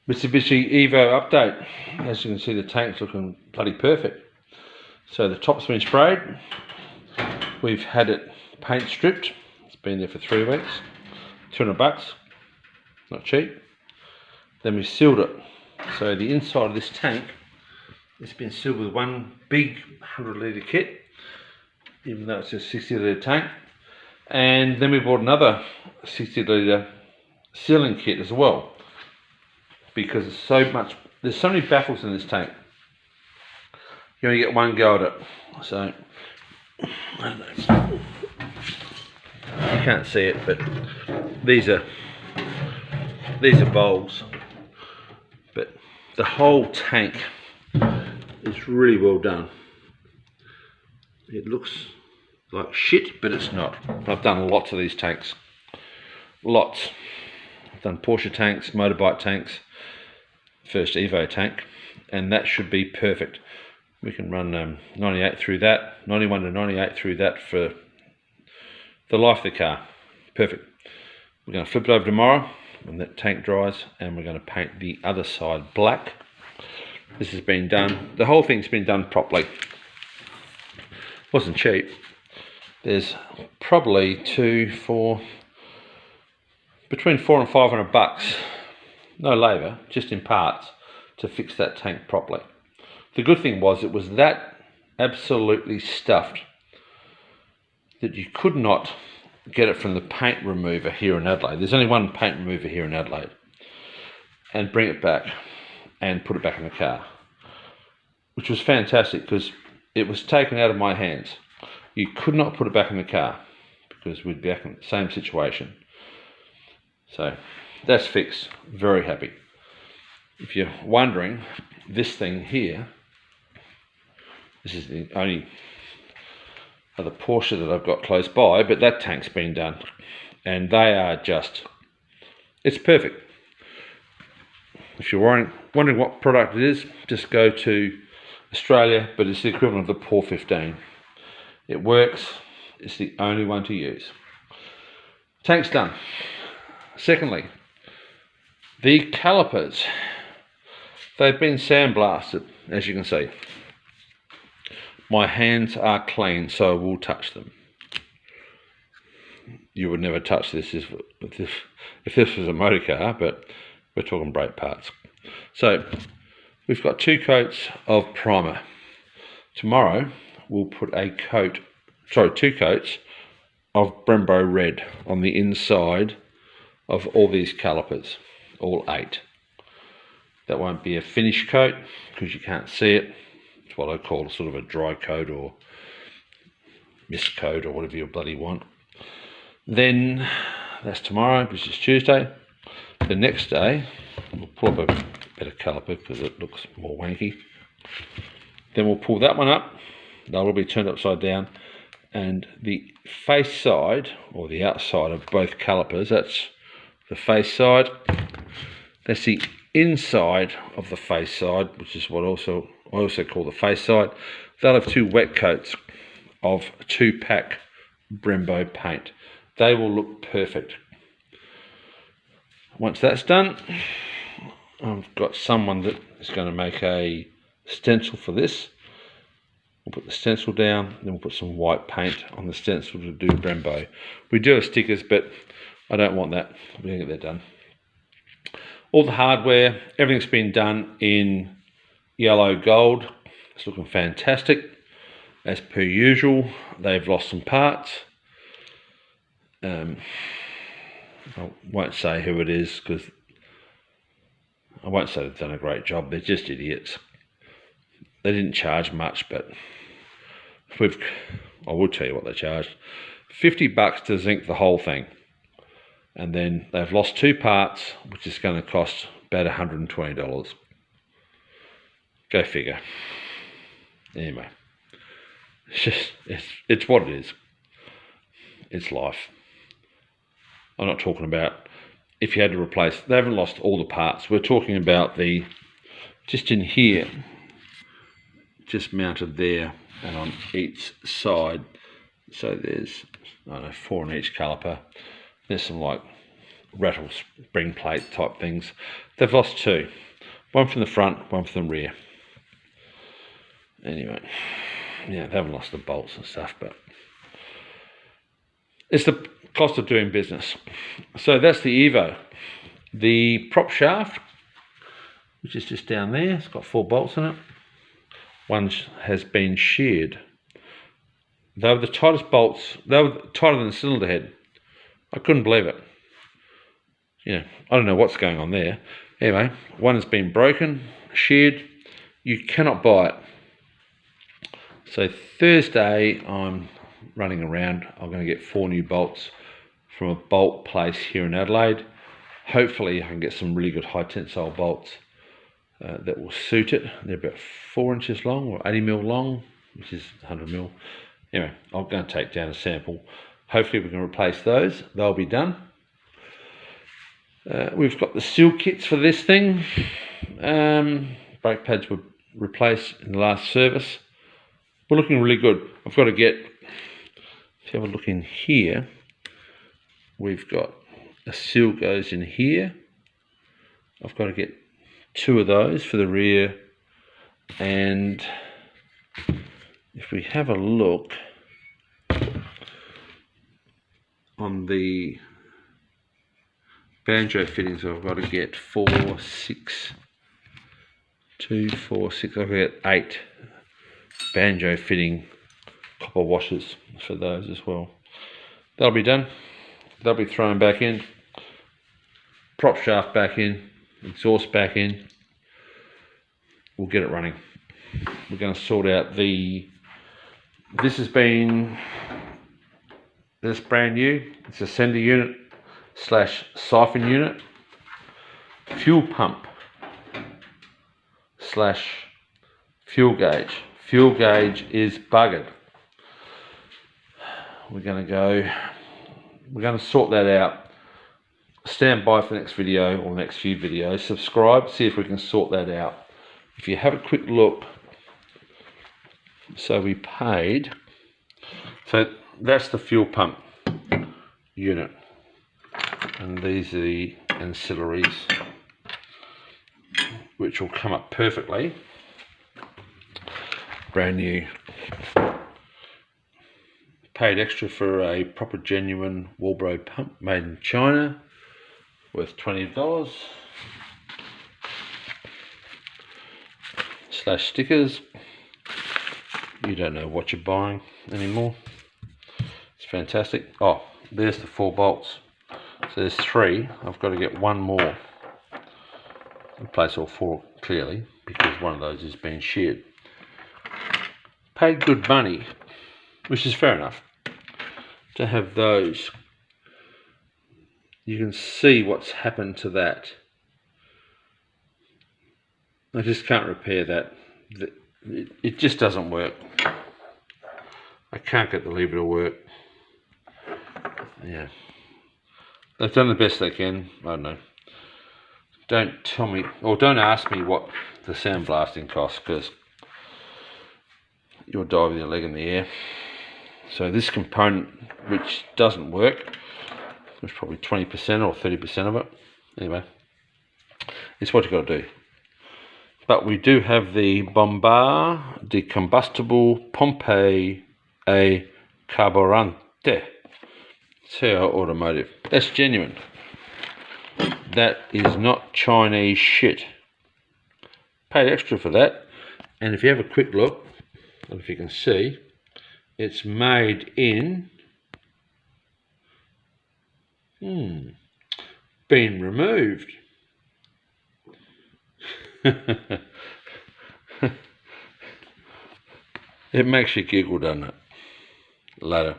Mitsubishi Evo update. As you can see, the tank's looking bloody perfect. So the top's been sprayed. We've had it paint stripped. It's been there for 3 weeks. $200, not cheap. Then we sealed it. So the inside of this tank has been sealed with one big 100-litre kit, even though it's a 60-litre tank. And then we bought another 60-litre sealing kit as well, because there's so many baffles in this tank. You only get one go at it. So I don't know. You can't see it, but these are bowls. But the whole tank is really well done. It looks like shit, but it's not. I've done lots of these tanks. Lots. I've done Porsche tanks, motorbike tanks, first Evo tank, and that should be perfect. We can run 98 through that, 91 to 98 through that for the life of the car. Perfect. We're going to flip it over tomorrow when that tank dries, and we're going to paint the other side black. This has been done, the whole thing's been done properly. Wasn't cheap. There's probably between $400 and $500, no labour, just in parts, to fix that tank properly. The good thing was it was that absolutely stuffed that you could not get it from the paint remover here in Adelaide. There's only one paint remover here in Adelaide, and bring it back and put it back in the car, which was fantastic because it was taken out of my hands. You could not put it back in the car because we'd be back in the same situation. So that's fixed. Very happy. If you're wondering, this thing here, this is the only other Porsche that I've got close by, but that tank's been done, and they are just, it's perfect. If you're wondering what product it is, just go to Australia, but it's the equivalent of the POR 15. It works. It's the only one to use. Tank's done. Secondly, the calipers, they've been sandblasted, as you can see. My hands are clean, so I will touch them. You would never touch this if this was a motor car, but we're talking brake parts. So we've got 2 coats of primer. Tomorrow we'll put 2 coats of Brembo red on the inside of all these calipers, all 8. That won't be a finish coat because you can't see it. It's what I call sort of a dry coat or mist coat or whatever you bloody want. Then that's tomorrow, which is Tuesday. The next day we'll pull up a better caliper because it looks more wanky. Then we'll pull that one up. That will be turned upside down, and the face side or the outside of both calipers, that's the face side, that's the inside of the face side, which is what I also call the face side. They'll have 2 wet coats of 2-pack Brembo paint. They will look perfect. Once that's done, I've got someone that is going to make a stencil for this. We'll put the stencil down, then we'll put some white paint on the stencil to do Brembo. We do have stickers, but I don't want that. We're going to get that done. All the hardware, everything's been done in yellow gold. It's looking fantastic. As per usual, they've lost some parts. I won't say who it is because I won't say they've done a great job. They're just idiots. They didn't charge much, but I will tell you what they charged. $50 to zinc the whole thing. And then they've lost 2 parts, which is going to cost about $120. Go figure. Anyway, it's what it is. It's life. I'm not talking about if you had to replace. They haven't lost all the parts. We're talking about just in here, just mounted there and on each side. So there's, I don't know, 4 on each caliper. There's some like rattle spring plate type things. They've lost two. One from the front, one from the rear. Anyway, yeah, they haven't lost the bolts and stuff, but it's the cost of doing business. So that's the Evo. The prop shaft, which is just down there, it's got 4 bolts in it. One has been sheared. They were the tightest bolts. They were tighter than the cylinder head. I couldn't believe it. I don't know what's going on there. Anyway, one has been broken, sheared. You cannot buy it. So Thursday, I'm running around. I'm going to get 4 new bolts from a bolt place here in Adelaide. Hopefully I can get some really good high tensile bolts that will suit it. They're about 4 inches long or 80mm long, which is 100mm. Anyway, I'm going to take down a sample. Hopefully we can replace those. They'll be done. We've got the seal kits for this thing. Brake pads were replaced in the last service. We're looking really good. I've got to get, if you have a look in here, we've got a seal goes in here. I've got to get 2 of those for the rear, and if we have a look on the banjo fittings, I've got to get 4, 6, 2, 4, 6, I've got to get 8 banjo fitting copper washers for those as well. That'll be done. They'll be thrown back in, prop shaft back in, exhaust back in. We'll get it running. We're going to sort out this has been, this brand new, it's a sender unit / siphon unit, fuel pump / fuel gauge. Fuel gauge is buggered. We're going to sort that out. Stand by for the next video or next few videos. Subscribe, see if we can sort that out. If you have a quick look, so we paid, so that's the fuel pump unit, and these are the ancillaries, which will come up perfectly. Brand new. Paid extra for a proper genuine Walbro pump made in China, worth $20. / stickers. You don't know what you're buying anymore. It's fantastic. Oh, there's the 4 bolts. So there's 3. I've got to get 1 more. Replace all 4 clearly, because one of those is being sheared. Paid good money, which is fair enough, to have those. You can see what's happened to that. I just can't repair that. It just doesn't work. I can't get the lever to work. Yeah. They've done the best they can. I don't know. Don't tell me, or don't ask me what the sandblasting costs, because you'll die with your leg in the air. So this component, which doesn't work, there's probably 20% or 30% of it. Anyway, it's what you've got to do. But we do have the Bombard de Combustible Pompe a Carburante. Sao Automotive. That's genuine. That is not Chinese shit. Paid extra for that. And if you have a quick look, I don't know if you can see, it's made in been removed. It makes you giggle, doesn't it? Later.